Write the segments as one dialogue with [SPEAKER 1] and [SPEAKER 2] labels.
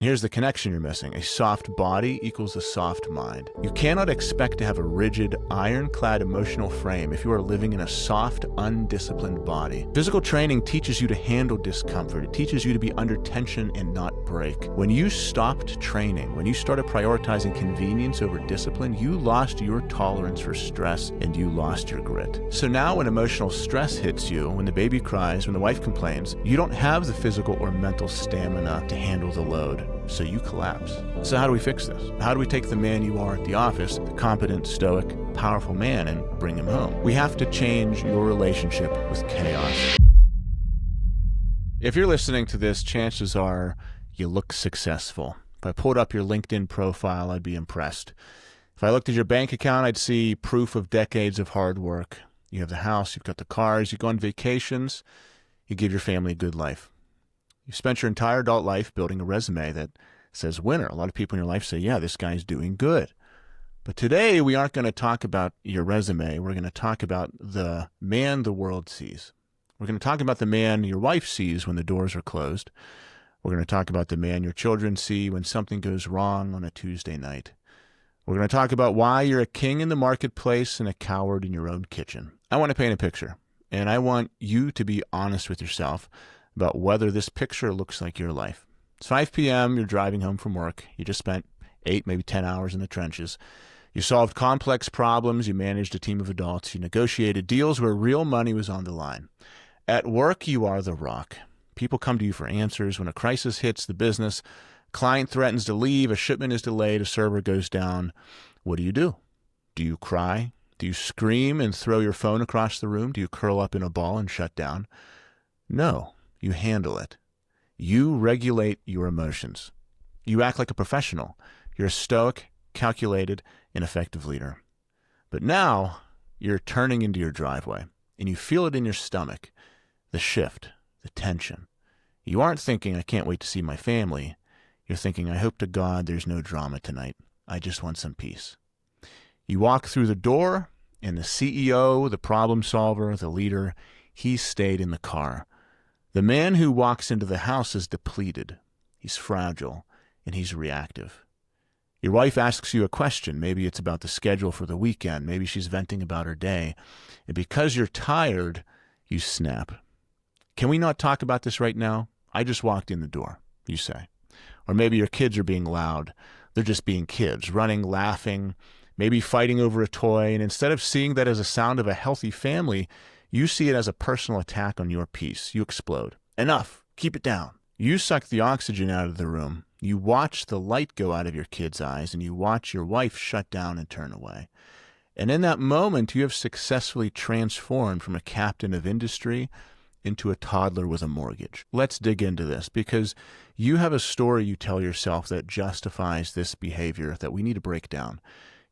[SPEAKER 1] Here's the connection you're missing. A soft body equals a soft mind. You cannot expect to have a rigid, ironclad emotional frame if you are living in a soft, undisciplined body. Physical training teaches you to handle discomfort. It teaches you to be under tension and not break. When you stopped training, when you started prioritizing convenience over discipline, you lost your tolerance for stress and you lost your grit. So now when emotional stress hits you, when the baby cries, when the wife complains, you don't have the physical or mental stamina to handle the load. So you collapse. So how do we fix this? How do we take the man you are at the office, the competent, stoic, powerful man, and bring him home? We have to change your relationship with chaos. If you're listening to this, chances are you look successful. If I pulled up your LinkedIn profile, I'd be impressed. If I looked at your bank account, I'd see proof of decades of hard work. You have the house, you've got the cars, you go on vacations, you give your family a good life. You've spent your entire adult life building a resume that says winner. A lot of people in your life say, yeah, this guy's doing good. But today we aren't going to talk about your resume. We're going to talk about the man the world sees. We're going to talk about the man your wife sees when the doors are closed. We're going to talk about the man your children see when something goes wrong on a Tuesday night. We're going to talk about why you're a king in the marketplace and a coward in your own kitchen. I want to paint a picture, and I want you to be honest with yourself about whether this picture looks like your life. It's 5 p.m., you're driving home from work. You just spent 8, maybe 10 hours in the trenches. You solved complex problems. You managed a team of adults. You negotiated deals where real money was on the line. At work, you are the rock. People come to you for answers. When a crisis hits the business, client threatens to leave, a shipment is delayed, a server goes down. What do? Do you cry? Do you scream and throw your phone across the room? Do you curl up in a ball and shut down? No. You handle it. You regulate your emotions. You act like a professional. You're a stoic, calculated, and effective leader. But now you're turning into your driveway, and you feel it in your stomach, the shift, the tension. You aren't thinking, I can't wait to see my family. You're thinking, I hope to God there's no drama tonight. I just want some peace. You walk through the door, and the CEO, the problem solver, the leader, he stayed in the car. The man who walks into the house is depleted. He's fragile, and he's reactive. Your wife asks you a question. Maybe it's about the schedule for the weekend. Maybe she's venting about her day. And because you're tired, you snap. Can we not talk about this right now? I just walked in the door, you say. Or maybe your kids are being loud. They're just being kids, running, laughing, maybe fighting over a toy. And instead of seeing that as a sound of a healthy family, you see it as a personal attack on your peace. You explode. Enough. Keep it down. You suck the oxygen out of the room. You watch the light go out of your kids' eyes, and you watch your wife shut down and turn away. And in that moment, you have successfully transformed from a captain of industry into a toddler with a mortgage. Let's dig into this, because you have a story you tell yourself that justifies this behavior that we need to break down.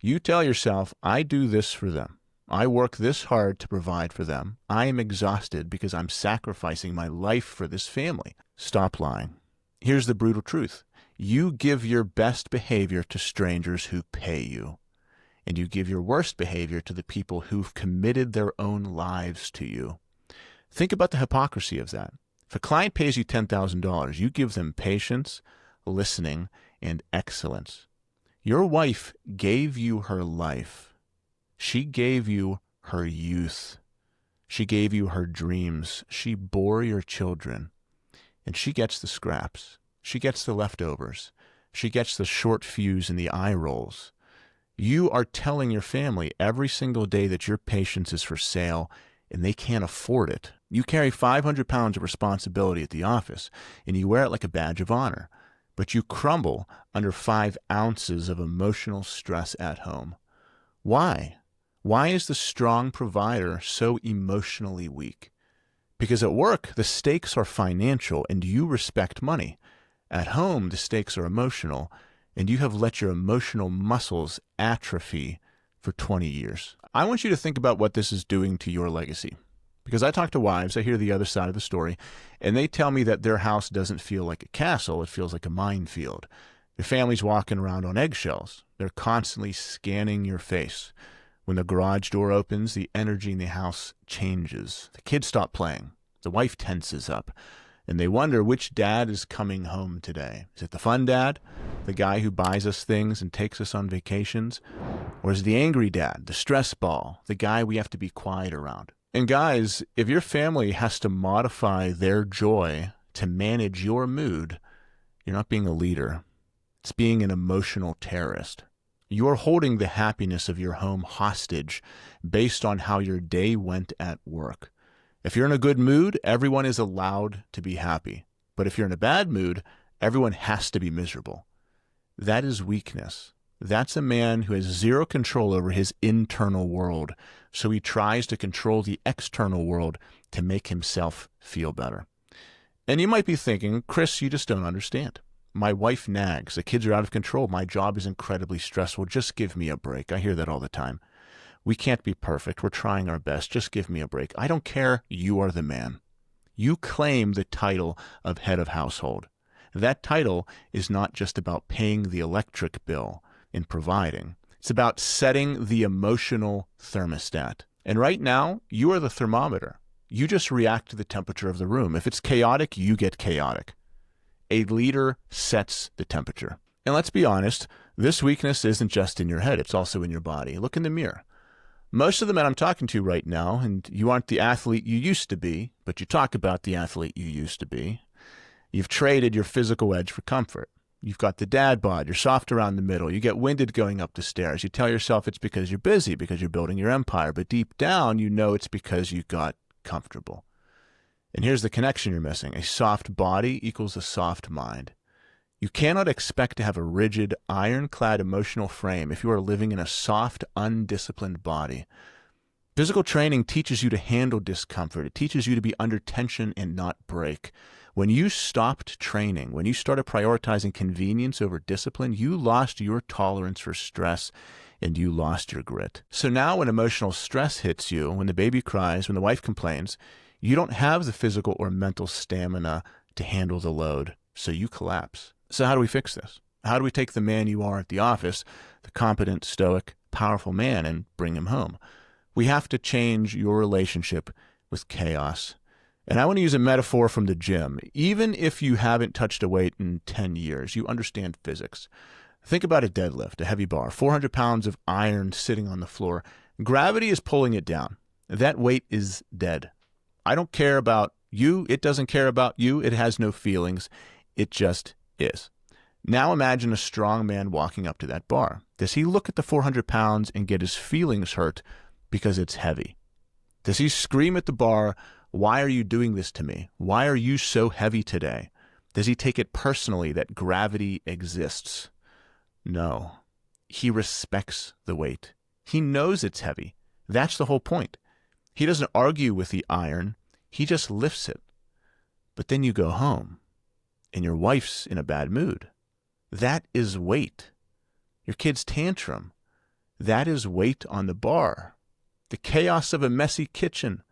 [SPEAKER 1] You tell yourself, I do this for them. I work this hard to provide for them. I am exhausted because I'm sacrificing my life for this family. Stop lying. Here's the brutal truth. You give your best behavior to strangers who pay you, and you give your worst behavior to the people who've committed their own lives to you. Think about the hypocrisy of that. If a client pays you $10,000, you give them patience, listening, and excellence. Your wife gave you her life. She gave you her youth. She gave you her dreams. She bore your children. And she gets the scraps. She gets the leftovers. She gets the short fuse and the eye rolls. You are telling your family every single day that your patience is for sale and they can't afford it. You carry 500 pounds of responsibility at the office and you wear it like a badge of honor. But you crumble under 5 ounces of emotional stress at home. Why? Why is the strong provider so emotionally weak? Because at work, the stakes are financial and you respect money. At home, the stakes are emotional and you have let your emotional muscles atrophy for 20 years. I want you to think about what this is doing to your legacy. Because I talk to wives, I hear the other side of the story, and they tell me that their house doesn't feel like a castle, it feels like a minefield. Their family's walking around on eggshells. They're constantly scanning your face. When the garage door opens, the energy in the house changes. The kids stop playing. The wife tenses up. and they wonder which dad is coming home today. Is it the fun dad, the guy who buys us things and takes us on vacations? Or is it the angry dad, the stress ball, the guy we have to be quiet around? And guys, if your family has to modify their joy to manage your mood, you're not being a leader. It's being an emotional terrorist. You're holding the happiness of your home hostage based on how your day went at work. If you're in a good mood, everyone is allowed to be happy. But if you're in a bad mood, everyone has to be miserable. That is weakness. That's a man who has zero control over his internal world, so he tries to control the external world to make himself feel better. And you might be thinking, Chris, you just don't understand. My wife nags. The kids are out of control. My job is incredibly stressful. Just give me a break. I hear that all the time. We can't be perfect. We're trying our best. Just give me a break. I don't care. You are the man. You claim the title of head of household. That title is not just about paying the electric bill and providing. It's about setting the emotional thermostat. And right now, you are the thermometer. You just react to the temperature of the room. If it's chaotic, you get chaotic. A leader sets the temperature. And let's be honest, this weakness isn't just in your head, it's also in your body. Look in the mirror. Most of the men I'm talking to right now, and you aren't the athlete you used to be, but you talk about the athlete you used to be. You've traded your physical edge for comfort. You've got the dad bod, you're soft around the middle, you get winded going up the stairs. You tell yourself it's because you're busy, because you're building your empire, but deep down you know it's because you got comfortable. And here's the connection you're missing. A soft body equals a soft mind. You cannot expect to have a rigid, ironclad emotional frame if you are living in a soft, undisciplined body. Physical training teaches you to handle discomfort. It teaches you to be under tension and not break. When you stopped training, when you started prioritizing convenience over discipline, you lost your tolerance for stress and you lost your grit. So now when emotional stress hits you, when the baby cries, when the wife complains, you don't have the physical or mental stamina to handle the load, so you collapse. So how do we fix this? How do we take the man you are at the office, the competent, stoic, powerful man, and bring him home? We have to change your relationship with chaos. And I want to use a metaphor from the gym. Even if you haven't touched a weight in 10 years, you understand physics. Think about a deadlift, a heavy bar, 400 pounds of iron sitting on the floor. Gravity is pulling it down. That weight is dead. I don't care about you. It doesn't care about you. It has no feelings. It just is. Now imagine a strong man walking up to that bar. Does he look at the 400 pounds and get his feelings hurt because it's heavy? Does he scream at the bar, "Why are you doing this to me? Why are you so heavy today?" Does he take it personally that gravity exists? No. He respects the weight. He knows it's heavy. That's the whole point. He doesn't argue with the iron. He just lifts it. But then you go home, and your wife's in a bad mood. That is weight. Your kid's tantrum. That is weight on the bar. The chaos of a messy kitchen.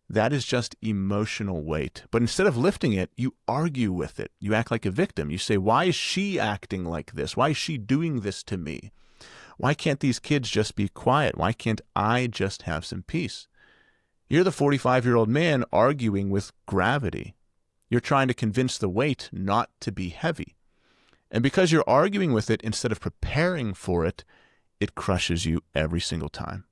[SPEAKER 1] That is just emotional weight. But instead of lifting it, you argue with it. You act like a victim. You say, why is she acting like this? Why is she doing this to me? Why can't these kids just be quiet? Why can't I just have some peace? You're the 45-year-old man arguing with gravity. You're trying to convince the weight not to be heavy. And because you're arguing with it instead of preparing for it, it crushes you every single time.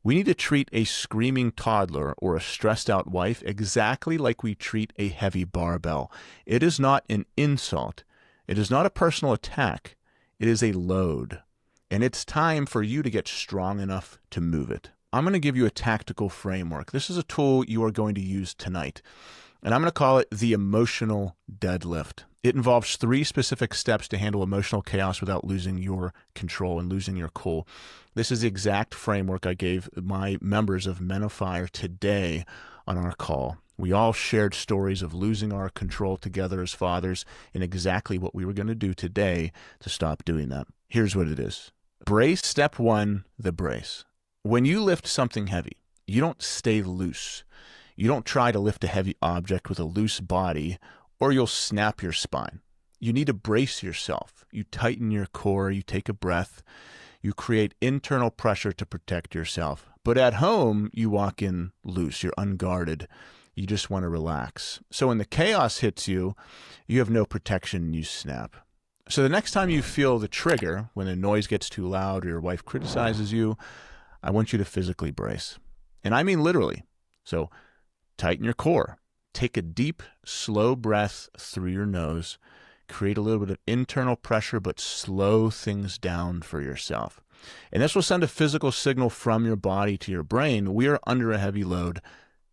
[SPEAKER 1] We need to treat a screaming toddler or a stressed-out wife exactly like we treat a heavy barbell. It is not an insult. It is not a personal attack. It is a load. And it's time for you to get strong enough to move it. I'm going to give you a tactical framework. This is a tool you are going to use tonight. And I'm going to call it the Emotional Deadlift. It involves 3 specific steps to handle emotional chaos without losing your control and losing your cool. This is the exact framework I gave my members of Men of Fire today on our call. We all shared stories of losing our control together as fathers and exactly what we were going to do today to stop doing that. Here's what it is. Brace. Step 1, the brace. When you lift something heavy, you don't stay loose. You don't try to lift a heavy object with a loose body or you'll snap your spine. You need to brace yourself. You tighten your core, you take a breath, you create internal pressure to protect yourself. But at home, you walk in loose, you're unguarded. You just want to relax. So when the chaos hits you, you have no protection and you snap. So the next time you feel the trigger, when the noise gets too loud or your wife criticizes you, I want you to physically brace. And I mean literally. So tighten your core. Take a deep, slow breath through your nose. Create a little bit of internal pressure, but slow things down for yourself. And this will send a physical signal from your body to your brain. We are under a heavy load.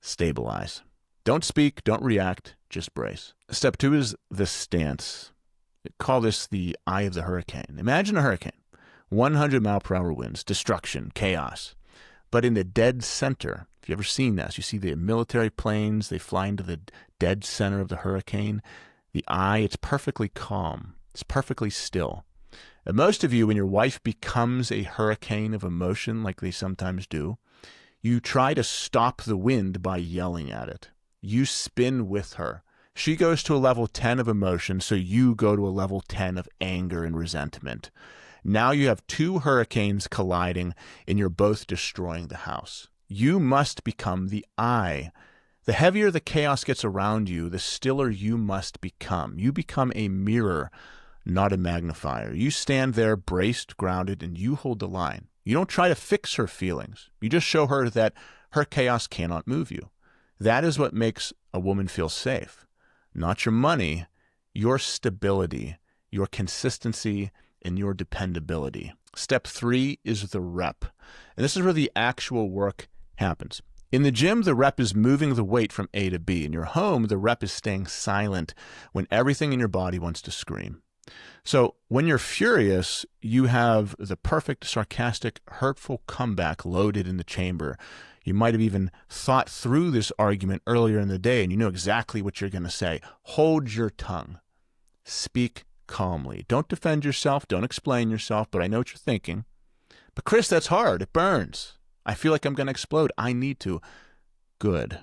[SPEAKER 1] Stabilize. Don't speak, don't react, just brace. Step 2 is the stance. Call this the eye of the hurricane. Imagine a hurricane. 100-mile-per-hour winds, destruction, chaos. But in the dead center, if you've ever seen this, you see the military planes, they fly into the dead center of the hurricane. The eye, it's perfectly calm. It's perfectly still. And most of you, when your wife becomes a hurricane of emotion, like they sometimes do, you try to stop the wind by yelling at it. You spin with her. She goes to a level 10 of emotion, so you go to a level 10 of anger and resentment. Now you have two hurricanes colliding, and you're both destroying the house. You must become the eye. The heavier the chaos gets around you, the stiller you must become. You become a mirror, not a magnifier. You stand there braced, grounded, and you hold the line. You don't try to fix her feelings. You just show her that her chaos cannot move you. That is what makes a woman feel safe. Not your money, your stability, your consistency, and your dependability. Step 3 is the rep. And this is where the actual work happens. In the gym, the rep is moving the weight from A to B. In your home, the rep is staying silent when everything in your body wants to scream. So when you're furious, you have the perfect, sarcastic, hurtful comeback loaded in the chamber. You might have even thought through this argument earlier in the day, and you know exactly what you're going to say. Hold your tongue. Speak calmly. Don't defend yourself. Don't explain yourself, but I know what you're thinking. But Chris, that's hard. It burns. I feel like I'm going to explode. I need to. Good.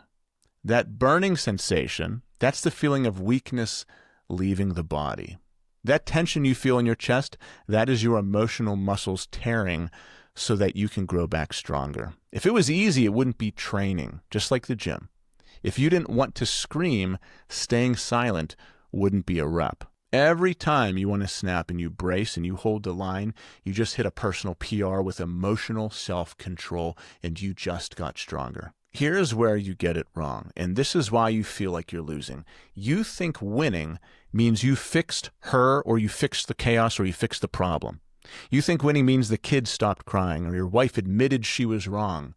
[SPEAKER 1] That burning sensation, that's the feeling of weakness leaving the body. That tension you feel in your chest, that is your emotional muscles tearing so that you can grow back stronger. If it was easy, it wouldn't be training, just like the gym. If you didn't want to scream, staying silent wouldn't be a rep. Every time you want to snap and you brace and you hold the line, you just hit a personal PR with emotional self-control and you just got stronger. Here's where you get it wrong, and this is why you feel like you're losing. You think winning means you fixed her or you fixed the chaos or you fixed the problem. You think winning means the kids stopped crying or your wife admitted she was wrong.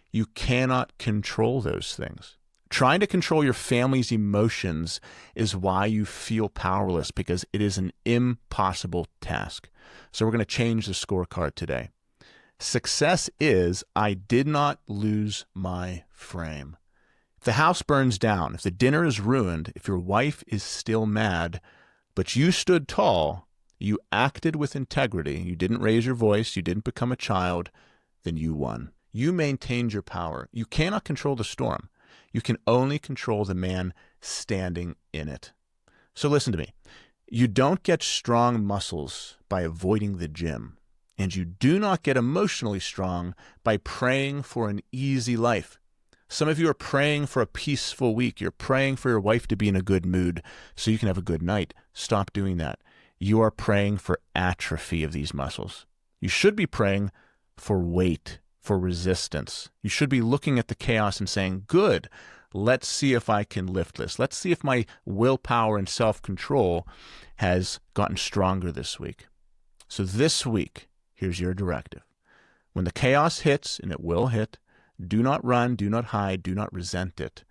[SPEAKER 1] You cannot control those things. Trying to control your family's emotions is why you feel powerless, because it is an impossible task. So we're going to change the scorecard today. Success is, I did not lose my frame. If the house burns down, if the dinner is ruined, if your wife is still mad, but you stood tall, you acted with integrity, you didn't raise your voice, you didn't become a child, then you won. You maintained your power. You cannot control the storm. You can only control the man standing in it. So listen to me. You don't get strong muscles by avoiding the gym. And you do not get emotionally strong by praying for an easy life. Some of you are praying for a peaceful week. You're praying for your wife to be in a good mood so you can have a good night. Stop doing that. You are praying for atrophy of these muscles. You should be praying for weight, for resistance. You should be looking at the chaos and saying, good, let's see if I can lift this. Let's see if my willpower and self-control has gotten stronger this week. So this week, here's your directive. When the chaos hits, and it will hit, do not run, do not hide, do not resent it.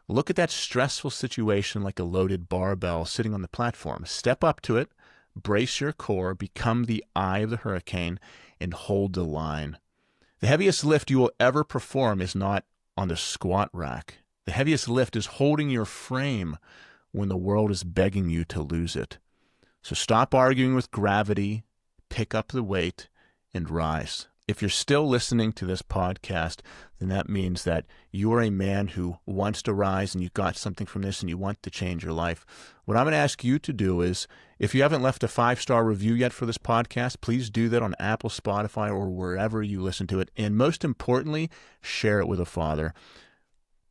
[SPEAKER 1] Look at that stressful situation like a loaded barbell sitting on the platform. Step up to it, brace your core, become the eye of the hurricane, and hold the line. The heaviest lift you will ever perform is not on the squat rack. The heaviest lift is holding your frame when the world is begging you to lose it. So stop arguing with gravity, pick up the weight, and rise. If you're still listening to this podcast, then that means that you're a man who wants to rise and you got something from this and you want to change your life. What I'm going to ask you to do is, if you haven't left a 5-star review yet for this podcast, please do that on Apple, Spotify, or wherever you listen to it. And most importantly, share it with a father.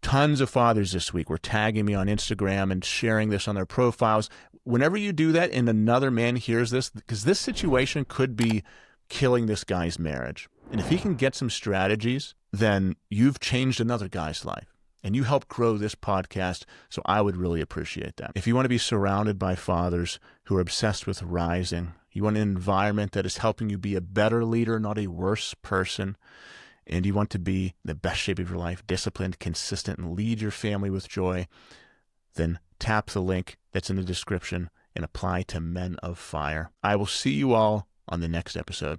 [SPEAKER 1] Tons of fathers this week were tagging me on Instagram and sharing this on their profiles. Whenever you do that and another man hears this, because this situation could be killing this guy's marriage. And if he can get some strategies, then you've changed another guy's life. And you help grow this podcast, so I would really appreciate that. If you want to be surrounded by fathers who are obsessed with rising, you want an environment that is helping you be a better leader, not a worse person, and you want to be in the best shape of your life, disciplined, consistent, and lead your family with joy, then tap the link that's in the description and apply to Men of Fire. I will see you all on the next episode.